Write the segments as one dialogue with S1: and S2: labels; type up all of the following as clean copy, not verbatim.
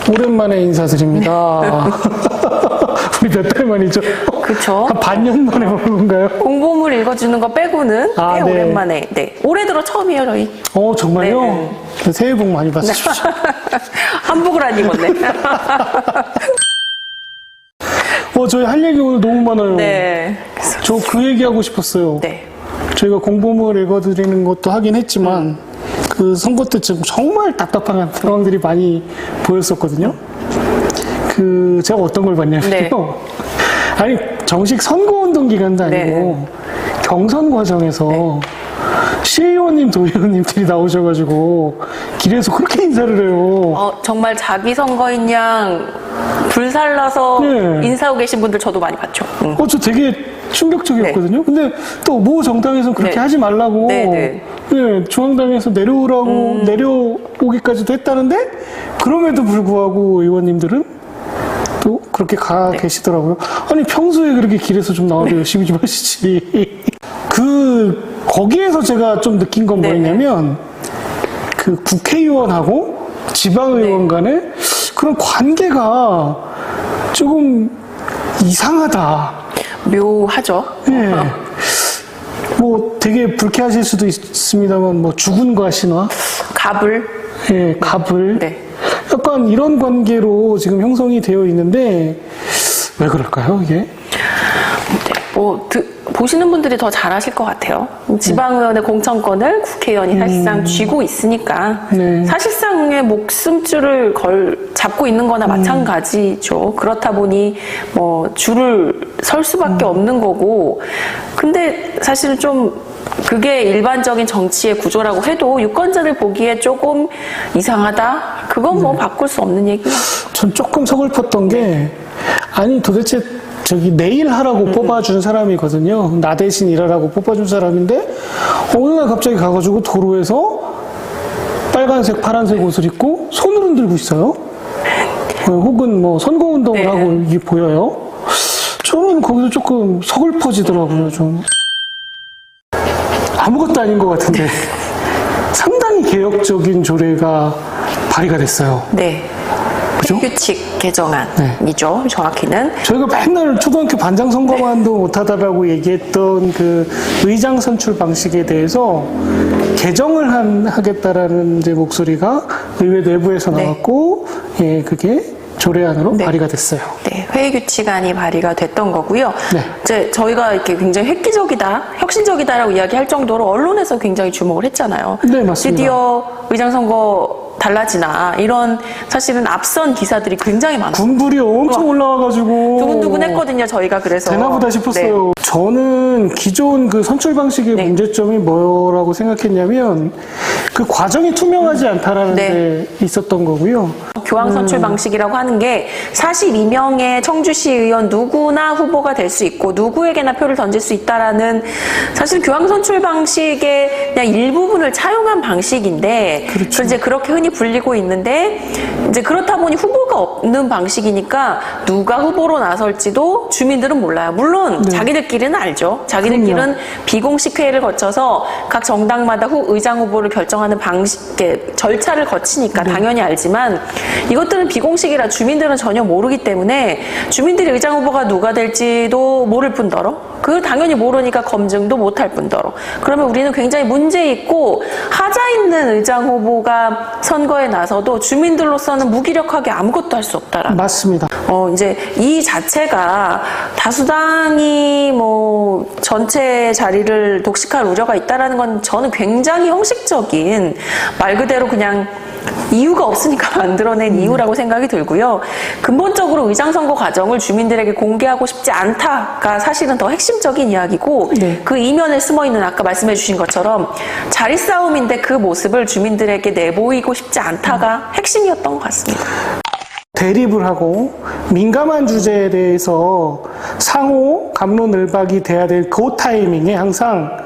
S1: 오랜만에 인사드립니다. 우리 몇 달 만이죠?
S2: 그쵸.
S1: 한 반년 만에 보는 건가요?
S2: 공보물 읽어주는 거 빼고는 꽤
S1: 네.
S2: 오랜만에. 네. 올해 들어 처음이에요, 저희.
S1: 정말요?
S2: 네.
S1: 새해 복 많이 받으십시오.
S2: 한복을 안 입었네.
S1: 저희 할 얘기 오늘 너무 많아요.
S2: 네.
S1: 저 그 얘기하고 싶었어요.
S2: 네.
S1: 저희가 공보물 읽어드리는 것도 하긴 했지만, 그 선거 때쯤 정말 답답한 상황들이 많이 보였었거든요. 제가 어떤 걸 봤냐면요.
S2: 네.
S1: 아니, 정식 선거운동 기간도 아니고,
S2: 네.
S1: 경선 과정에서 시의원님, 도의원님들이 나오셔가지고, 길에서 그렇게 인사를 해요.
S2: 정말 자기 선거인 양 불살라서
S1: 네.
S2: 인사하고 계신 분들 저도 많이 봤죠.
S1: 저 되게 충격적이었거든요. 근데 또 모 정당에서는 그렇게
S2: 네.
S1: 하지 말라고,
S2: 네.
S1: 중앙당에서 내려오라고, 내려오기까지도 했다는데, 그럼에도 불구하고 의원님들은 또 그렇게 계시더라고요. 아니, 평소에 그렇게 길에서 좀 나와서 열심히 좀 하시지. 거기에서 제가 좀 느낀 건 뭐였냐면, 그 국회의원하고 지방의원 간의 그런 관계가 조금 이상하다.
S2: 묘하죠.
S1: 예. 되게 불쾌하실 수도 있습니다만, 죽은 신화?
S2: 갑을.
S1: 예, 갑을.
S2: 네.
S1: 약간 이런 관계로 지금 형성이 되어 있는데, 왜 그럴까요, 이게?
S2: 보시는 분들이 더 잘 아실 것 같아요. 지방의원의 공천권을 국회의원이 사실상 쥐고 있으니까
S1: 네.
S2: 사실상의 목숨줄을 잡고 있는 거나 마찬가지죠. 그렇다 보니 줄을 설 수밖에 없는 거고, 근데 사실은 좀 그게 일반적인 정치의 구조라고 해도 유권자들 보기에 조금 이상하다? 그건 바꿀 수 없는 얘기예요.
S1: 전 조금 서글펐던 게, 아니 도대체 내일 하라고 뽑아준 사람이거든요. 나 대신 일하라고 뽑아준 사람인데, 어느 날 갑자기 가가지고 도로에서 빨간색, 파란색 옷을 입고 손을 흔들고 있어요. 혹은 선거운동을 하고 이게 보여요. 저는 거기서 조금 서글퍼지더라고요, 좀. 아무것도 아닌 것 같은데, 상당히 개혁적인 조례가 발의가 됐어요.
S2: 네.
S1: 그죠?
S2: 규칙 개정안이죠. 정확히는.
S1: 저희가 맨날 초등학교 반장 선거만도 못하다라고 얘기했던 그 의장 선출 방식에 대해서 개정을 하겠다라는 이제 목소리가 의회 내부에서 나왔고, 예, 그게 조례안으로 발의가 됐어요.
S2: 네, 회의규칙안이 발의가 됐던 거고요.
S1: 네.
S2: 이제 저희가 이렇게 굉장히 획기적이다, 혁신적이다라고 이야기할 정도로 언론에서 굉장히 주목을 했잖아요.
S1: 네, 맞습니다.
S2: 드디어 의장 선거 달라지나 이런 사실은 앞선 기사들이 굉장히 많아요.
S1: 군불이 엄청 올라와가지고
S2: 두근두근 했거든요, 저희가. 그래서
S1: 되나보다 싶었어요.
S2: 네.
S1: 저는 기존 그 선출 방식의 문제점이 뭐라고 생각했냐면, 그 과정이 투명하지 않다라는 데 있었던 거고요.
S2: 교황 선출 방식이라고 하는 게 42명의 청주시 의원 누구나 후보가 될 수 있고 누구에게나 표를 던질 수 있다라는, 사실 교황 선출 방식의 그냥 일부분을 차용한 방식인데,
S1: 그렇죠.
S2: 이제 그렇게 흔히 불리고 있는데, 이제 그렇다 보니 후보가 없는 방식이니까 누가 후보로 나설지도 주민들은 몰라요. 물론 자기들끼리는 알죠. 자기들끼리는 비공식 회의를 거쳐서 각 정당마다 의장 후보를 결정하는 절차를 거치니까 당연히 알지만, 이것들은 비공식이라 주민들은 전혀 모르기 때문에 주민들이 의장 후보가 누가 될지도 모를 뿐더러, 당연히 모르니까 검증도 못할 뿐더러, 그러면 우리는 굉장히 문제 있고 하자 있는 의장 후보가 선거에 나서도 주민들로서는 무기력하게 아무것도 할 수 없다라는.
S1: 맞습니다.
S2: 이제 이 자체가 다수당이 전체 자리를 독식할 우려가 있다라는 건 저는 굉장히 형식적인, 말 그대로 그냥 이유가 없으니까 만들어낸 이유라고 생각이 들고요. 근본적으로 의장 선거 과정을 주민들에게 공개하고 싶지 않다가 사실은 더 핵심적인 이야기고, 그 이면에 숨어있는 아까 말씀해 주신 것처럼 자리 싸움인데 그 모습을 주민들에게 내보이고 싶지 않다가 핵심이었던 것 같습니다.
S1: 대립을 하고 민감한 주제에 대해서 상호 갑론을박이 돼야 될 그 타이밍에 항상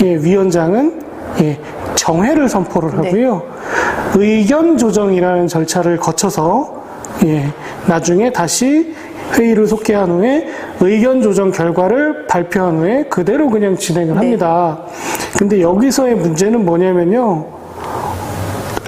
S1: 위원장은 정회를 선포를 하고요. 의견 조정이라는 절차를 거쳐서 나중에 다시 회의를 속개한 후에 의견 조정 결과를 발표한 후에 그대로 그냥 진행을 합니다. 근데 여기서의 문제는 뭐냐면요.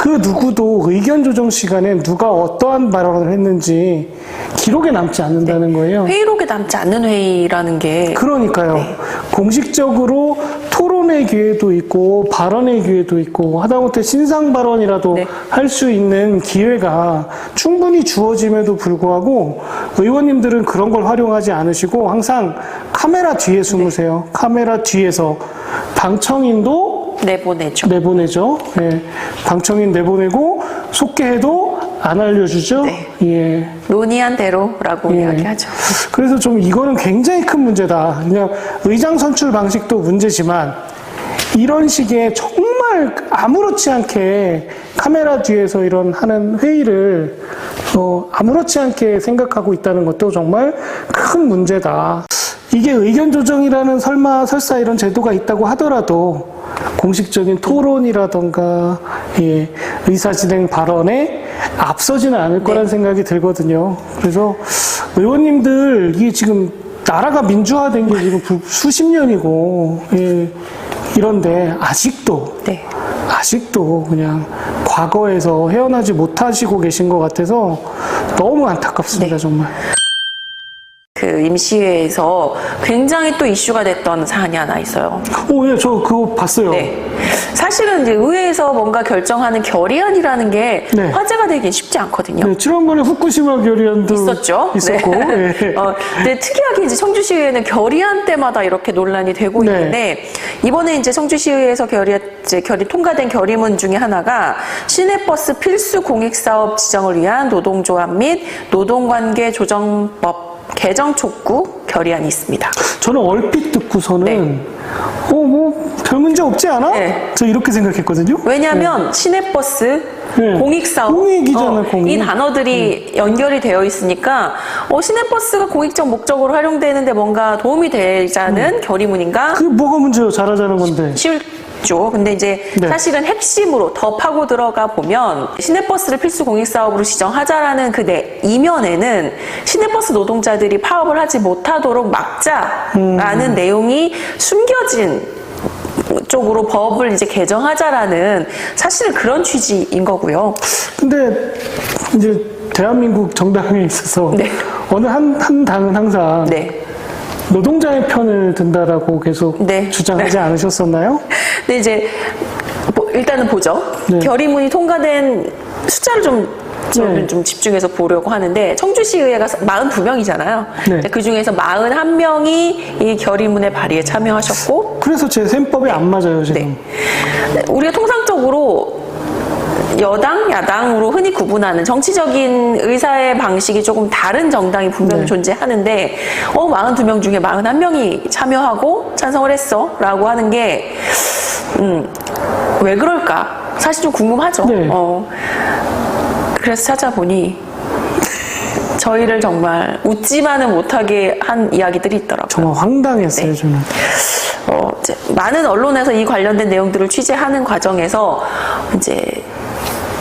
S1: 그 누구도 의견 조정 시간에 누가 어떠한 발언을 했는지 기록에 남지 않는다는 거예요.
S2: 회의록에 남지 않는 회의라는 게
S1: 그러니까요.
S2: 네.
S1: 공식적으로 토론의 기회도 있고 발언의 기회도 있고 하다못해 신상 발언이라도
S2: 네.
S1: 할 수 있는 기회가 충분히 주어짐에도 불구하고 의원님들은 그런 걸 활용하지 않으시고 항상 카메라 뒤에 숨으세요.
S2: 네.
S1: 카메라 뒤에서 방청인도 내보내죠. 예. 방청인 내보내고 속개해도 안 알려주죠.
S2: 네.
S1: 예.
S2: 논의한 대로라고
S1: 예.
S2: 이야기하죠.
S1: 그래서 좀 이거는 굉장히 큰 문제다. 그냥 의장 선출 방식도 문제지만 이런 식의 정말 아무렇지 않게 카메라 뒤에서 이런 하는 회의를 아무렇지 않게 생각하고 있다는 것도 정말 큰 문제다. 이게 의견 조정이라는 설사 이런 제도가 있다고 하더라도 공식적인 토론이라던가 예, 의사진행 발언에 앞서지는 않을 거란 생각이 들거든요. 그래서 의원님들 이게 지금 나라가 민주화된 게 지금 수십 년이고 예, 이런데 아직도 그냥 과거에서 헤어나지 못하시고 계신 것 같아서 너무 안타깝습니다. 정말.
S2: 그 임시회에서 굉장히 또 이슈가 됐던 사안이 하나 있어요.
S1: 예, 저 그거 봤어요.
S2: 네. 사실은 이제 의회에서 뭔가 결정하는 결의안이라는 게
S1: 네.
S2: 화제가 되긴 쉽지 않거든요.
S1: 네, 지난번에 후쿠시마 결의안도
S2: 있었고.
S1: 네.
S2: 근데 특이하게 이제 청주시의회는 결의안 때마다 이렇게 논란이 되고
S1: 네.
S2: 있는데 이번에 이제 청주시의회에서 통과된 결의문 중에 하나가 시내버스 필수 공익사업 지정을 위한 노동조합 및 노동관계 조정법 개정 촉구 결의안이 있습니다.
S1: 저는 얼핏 듣고서는 별 문제 없지 않아?
S2: 네.
S1: 저 이렇게 생각했거든요.
S2: 왜냐하면 시내버스
S1: 네.
S2: 공익사업
S1: 공익이잖아요, 공익.
S2: 이 단어들이 연결이 되어 있으니까 시내버스가 공익적 목적으로 활용되는데 뭔가 도움이 되자는 결의문인가?
S1: 그게 뭐가 문제예요? 잘하자는 건데.
S2: 쉽죠. 근데 이제
S1: 네.
S2: 사실은 핵심으로 더 파고 들어가 보면 시내버스를 필수 공익사업으로 지정하자라는 그 이면에는 시내버스 노동자들이 파업을 하지 못하도록 막자라는 내용이 숨겨진 쪽으로 법을 이제 개정하자라는 사실은 그런 취지인 거고요.
S1: 근데 이제 대한민국 정당에 있어서
S2: 네.
S1: 어느 한 당은 항상
S2: 네.
S1: 노동자의 편을 든다라고 계속
S2: 네.
S1: 주장하지 않으셨었나요?
S2: 근데 이제 일단은 보죠.
S1: 네.
S2: 결의문이 통과된 숫자를 저는
S1: 네.
S2: 좀 집중해서 보려고 하는데 청주시의회가 42명이잖아요.
S1: 네.
S2: 그 중에서 41명이 이 결의문의 발의에 참여하셨고
S1: 그래서 제 셈법이 안 맞아요, 지금.
S2: 네. 우리가 통상적으로 여당, 야당으로 흔히 구분하는 정치적인 의사의 방식이 조금 다른 정당이 분명히
S1: 네.
S2: 존재하는데 42명 중에 41명이 참여하고 찬성을 했어 라고 하는 게 왜 그럴까? 사실 좀 궁금하죠.
S1: 네.
S2: 그래서 찾아보니 저희를 정말 웃지만은 못하게 한 이야기들이 있더라고요.
S1: 정말 황당했어요,
S2: 네.
S1: 저는.
S2: 이제 많은 언론에서 이 관련된 내용들을 취재하는 과정에서 이제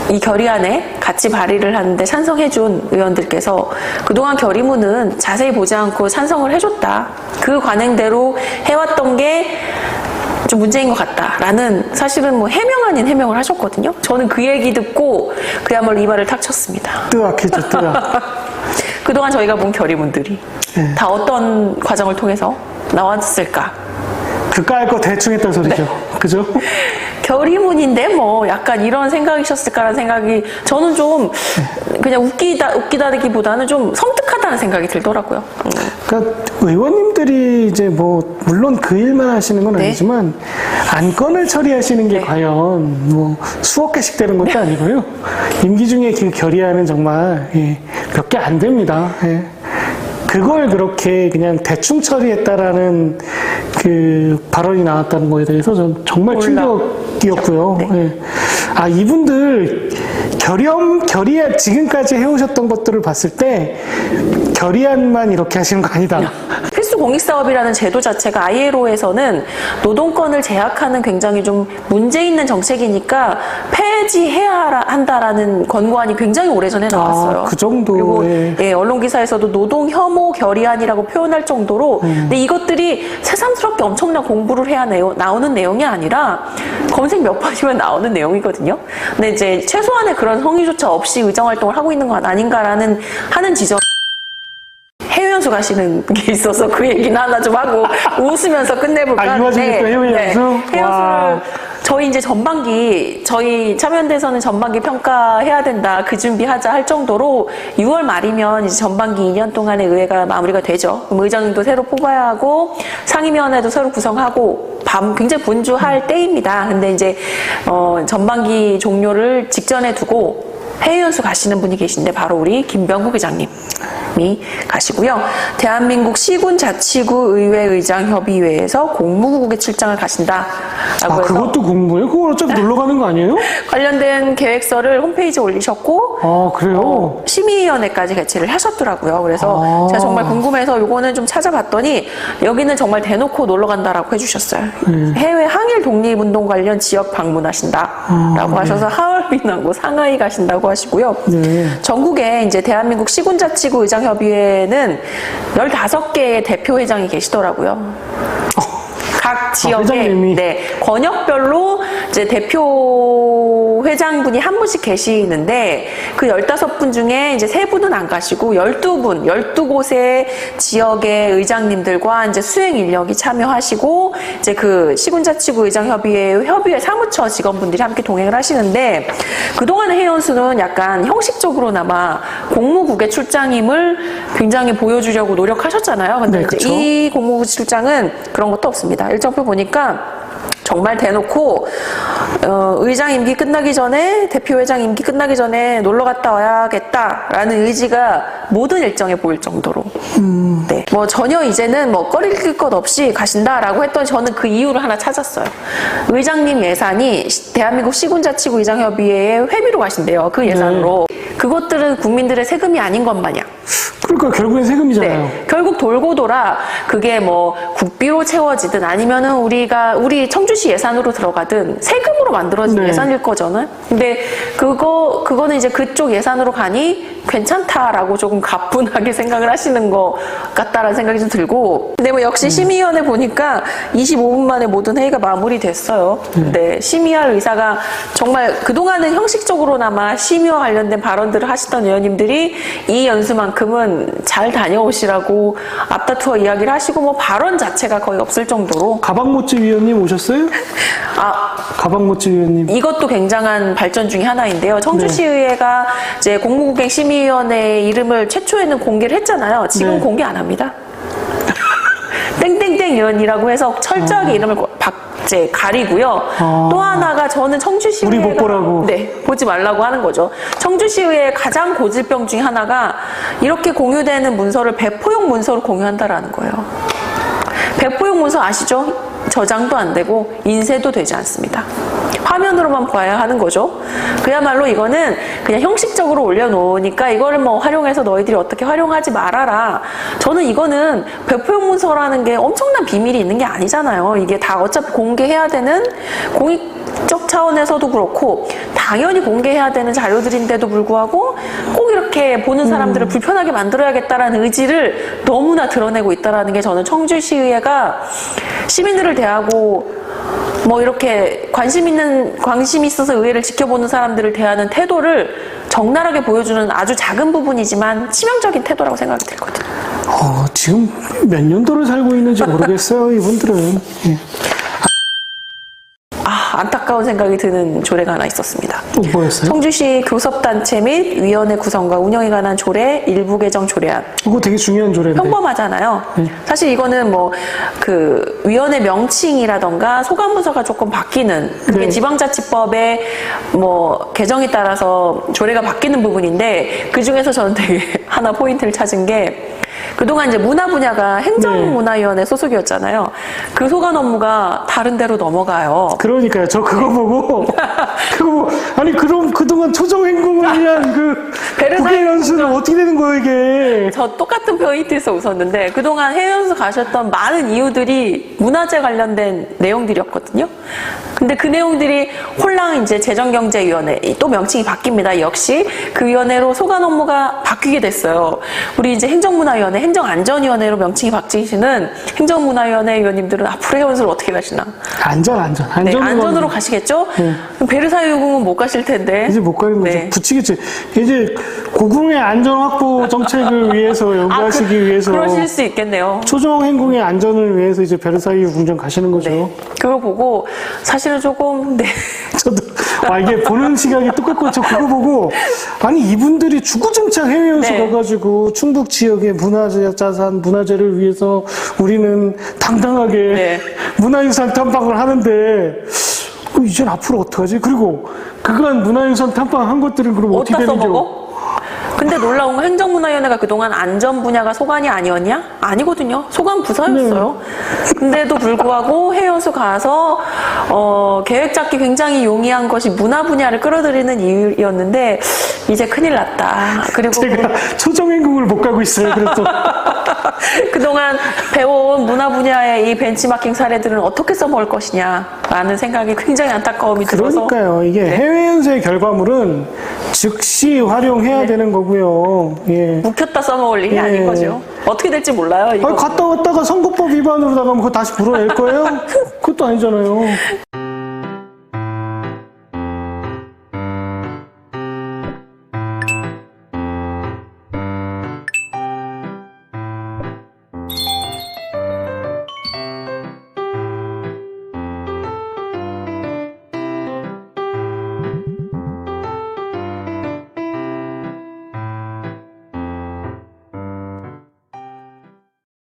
S2: 이 결의안에 같이 발의를 하는데 찬성해준 의원들께서 그동안 결의문은 자세히 보지 않고 찬성을 해줬다. 그 관행대로 해왔던 게 좀 문제인 것 같다라는 사실은 뭐 해명 아닌 해명을 하셨거든요. 저는 그 얘기 듣고 그야말로 이발을 탁 쳤습니다.
S1: 뜨악했죠, 뜨악.
S2: 그동안 저희가 본 결의문들이
S1: 네.
S2: 다 어떤 과정을 통해서 나왔을까?
S1: 그까이 거 대충 했다는 소리죠.
S2: 네.
S1: 그죠?
S2: 결의문인데 뭐 약간 이런 생각이셨을까라는 생각이 저는 좀 그냥 웃기다기보다는 좀 섬뜩하다는 생각이 들더라고요.
S1: 그러니까 의원님들이 이제 뭐 물론 그 일만 하시는 건
S2: 네.
S1: 아니지만 안건을 처리하시는 게
S2: 네.
S1: 과연 뭐 수억 개씩 되는 것도 아니고요. 임기 중에 그 결의안은 정말 몇 개 안 됩니다. 예. 그걸 그렇게 그냥 대충 처리했다라는 그 발언이 나왔다는 거에 대해서 전 정말 충격이었고요.
S2: 네.
S1: 예. 아, 이분들 결의안 지금까지 해오셨던 것들을 봤을 때 결의안만 이렇게 하시는 거 아니다.
S2: 필수 공익사업이라는 제도 자체가 ILO에서는 노동권을 제약하는 굉장히 좀 문제 있는 정책이니까 폐해 폐지해야 한다라는 권고안이 굉장히 오래전에 나왔어요.
S1: 그 정도.
S2: 그리고 예, 언론 기사에서도 노동 혐오 결의안이라고 표현할 정도로 근데 이것들이 새삼스럽게 엄청난 공부를 해야 나오는 내용이 아니라 검색 몇 번이면 나오는 내용이거든요. 근데 이제 최소한의 그런 성의조차 없이 의정 활동을 하고 있는 건 아닌가라는 하는 지적. 해외연수 가시는 게 있어서 그 얘기는 하나 좀 하고 웃으면서 끝내볼까 하는데
S1: 해외연수?
S2: 해외연수를 저희 이제 전반기 저희 참여연대에서는 전반기 평가해야 된다 그 준비하자 할 정도로 6월 말이면 이제 전반기 2년 동안의 의회가 마무리가 되죠. 그럼 의장님도 새로 뽑아야 하고 상임위원회도 새로 구성하고 굉장히 분주할 때입니다. 근데 이제 전반기 종료를 직전에 두고 해외연수 가시는 분이 계신데 바로 우리 김병국 의장님이 가시고요. 대한민국 시군자치구 의회의장협의회에서 공무국에 출장을 가신다라고 해서
S1: 그것도 공무예요? 그걸 어차피 놀러 가는 거 아니에요?
S2: 관련된 계획서를 홈페이지에 올리셨고
S1: 그래요?
S2: 심의위원회까지 개최를 하셨더라고요. 그래서 제가 정말 궁금해서 요거는 좀 찾아봤더니 여기는 정말 대놓고 놀러 간다라고 해주셨어요. 해외 항일 독립운동 관련 지역 방문하신다라고 하셔서 하얼빈하고 상하이 가신다고 하시고요.
S1: 네.
S2: 전국에 이제 대한민국 시군자치구 의장협의회는 15개의 대표회장이 계시더라고요. 각 지역에 권역별로 이제 대표 회장분이 한 분씩 계시는데 그 15분 중에 이제 3분은 안 가시고 12곳의 지역의 의장님들과 이제 수행 인력이 참여하시고 이제 그 시군자치구 의장협의회 사무처 직원분들이 함께 동행을 하시는데 그동안의 해연수는 약간 형식적으로나마 공무국의 출장임을 굉장히 보여주려고 노력하셨잖아요. 근데
S1: 네,
S2: 이제 이 공무국 출장은 그런 것도 없습니다. 일정표 보니까 정말 대놓고 의장 임기 끝나기 전에 대표회장 임기 끝나기 전에 놀러 갔다 와야겠다라는 의지가 모든 일정에 보일 정도로 네. 뭐 전혀 이제는 뭐 꺼릴 것 없이 가신다라고 했더니 저는 그 이유를 하나 찾았어요. 의장님 예산이 대한민국 시군자치구 의장협의회에 회비로 가신대요. 그 예산으로. 그것들은 국민들의 세금이 아닌 것 마냥.
S1: 그러니까 결국엔 세금이잖아요.
S2: 네. 결국 돌고 돌아 그게 뭐 국비로 채워지든 아니면은 우리 청주시 예산으로 들어가든 세금으로 만들어진 예산일 거잖아요. 근데 그거는 이제 그쪽 예산으로 가니 괜찮다라고 조금 가뿐하게 생각을 하시는 것 같다라는 생각이 좀 들고. 근데 뭐 역시 심의위원회 보니까 25분 만에 모든 회의가 마무리됐어요. 근데 심의할 의사가 정말 그동안은 형식적으로나마 심의와 관련된 발언들을 하시던 의원님들이 이 연수만큼은 잘 다녀오시라고 앞다투어 이야기를 하시고 뭐 발언 자체가 거의 없을 정도로.
S1: 가방모찌 위원님 오셨어요? 가방모찌 위원님.
S2: 이것도 굉장한 발전 중에 하나인데요. 청주시의회가 이제 공무국행 심의위원회 이름을 최초에는 공개를 했잖아요. 지금 공개 안 합니다. 땡땡땡 의원이라고 해서 철저하게 이름을 이제 가리고요. 또 하나가 저는 청주시의회가
S1: 우리 못 보라고.
S2: 네, 보지 말라고 하는 거죠. 청주시의회의 가장 고질병 중에 하나가 이렇게 공유되는 문서를 배포용 문서로 공유한다라는 거예요. 배포용 문서 아시죠? 저장도 안 되고 인쇄도 되지 않습니다. 화면으로만 봐야 하는 거죠. 그야말로 이거는 그냥 형식적으로 올려놓으니까 이거를 뭐 활용해서 너희들이 어떻게 활용하지 말아라. 저는 이거는 배포용 문서라는 게 엄청난 비밀이 있는 게 아니잖아요. 이게 다 어차피 공개해야 되는 공익적 차원에서도 그렇고 당연히 공개해야 되는 자료들인데도 불구하고 꼭 이렇게 보는 사람들을 불편하게 만들어야겠다라는 의지를 너무나 드러내고 있다는 게 저는 청주시의회가 시민들을 대하고 뭐 이렇게 관심 있어서 의회를 지켜보는 사람들을 대하는 태도를 적나라하게 보여주는 아주 작은 부분이지만 치명적인 태도라고 생각이 들거든요.
S1: 지금 몇 년도를 살고 있는지 모르겠어요, 이분들은.
S2: 안타까운 생각이 드는 조례가 하나 있었습니다.
S1: 뭐였어요?
S2: 청주시 교섭단체 및 위원회 구성과 운영에 관한 조례 일부 개정 조례안.
S1: 그거 되게 중요한 조례인데.
S2: 평범하잖아요. 사실 이거는 뭐 그 위원회 명칭이라던가 소관 부서가 조금 바뀌는 그게 지방자치법의 뭐 개정에 따라서 조례가 바뀌는 부분인데 그 중에서 저는 되게 하나 포인트를 찾은 게 그동안 이제 문화 분야가 행정문화위원회 소속이었잖아요. 그 소관 업무가 다른 데로 넘어가요.
S1: 그러니까요. 저 그거 보고 아니 그럼 그동안 토종행궁을 위한 그 국회 연수는 어떻게 되는 거예요 이게?
S2: 저 똑같은 포인트에서 웃었는데 그동안 해외연수 가셨던 많은 이유들이 문화재 관련된 내용들이었거든요. 근데 그 내용들이 홀랑 이제 재정경제위원회 또 명칭이 바뀝니다. 역시 그 위원회로 소관 업무가 바뀌게 됐어요. 우리 이제 행정문화위원회, 행정안전위원회로 명칭이 바뀌시는 행정문화위원회 위원님들은 앞으로 해원수를 어떻게 가시나?
S1: 안전.
S2: 네, 안전으로 가시겠죠? 그럼 베르사유 유공은 못 가실 텐데.
S1: 이제 못 가는 거죠.
S2: 네.
S1: 붙이겠지. 이제 고궁의 안전 확보 정책을 위해서 연구하시기 위해서
S2: 그러실 수 있겠네요.
S1: 초정 행궁의 안전을 위해서 이제 베르사유 궁전 가시는 거죠.
S2: 네. 그걸 보고 사실은 조금 네.
S1: 저도 이게 보는 시각이 똑같고 저 그거 보고 아니 이분들이 주구장창 해외여서
S2: 네.
S1: 가가지고 충북 지역의 문화자산 문화재를 위해서 우리는 당당하게
S2: 네.
S1: 문화유산 탐방을 하는데 이젠 앞으로 어떡하지? 그리고 그간 문화유산 탐방한 것들은 그럼 어떻게
S2: 어디다
S1: 되는 겨?
S2: 써먹어? 근데 놀라운 건 행정문화위원회가 그동안 안전 분야가 소관이 아니었냐? 아니거든요. 소관 부서였어요. 근데도 불구하고 해외연수 가서 계획 잡기 굉장히 용이한 것이 문화 분야를 끌어들이는 이유였는데 이제 큰일 났다. 그리고
S1: 제가 초정행궁을 못 가고 있어요. 그래서
S2: 그동안 배워온 문화 분야의 이 벤치마킹 사례들은 어떻게 써먹을 것이냐라는 생각이 굉장히 안타까움이 들어서
S1: 그러니까요. 이게 해외 연수의 결과물은 즉시 활용해야 되는 거고요. 예.
S2: 묵혔다 써먹을 일이
S1: 예.
S2: 아닌 거죠. 어떻게 될지 몰라요. 이거.
S1: 갔다 왔다가 선거법 위반으로 나가면 그거 다시 불어낼 거예요? 그것도 아니잖아요.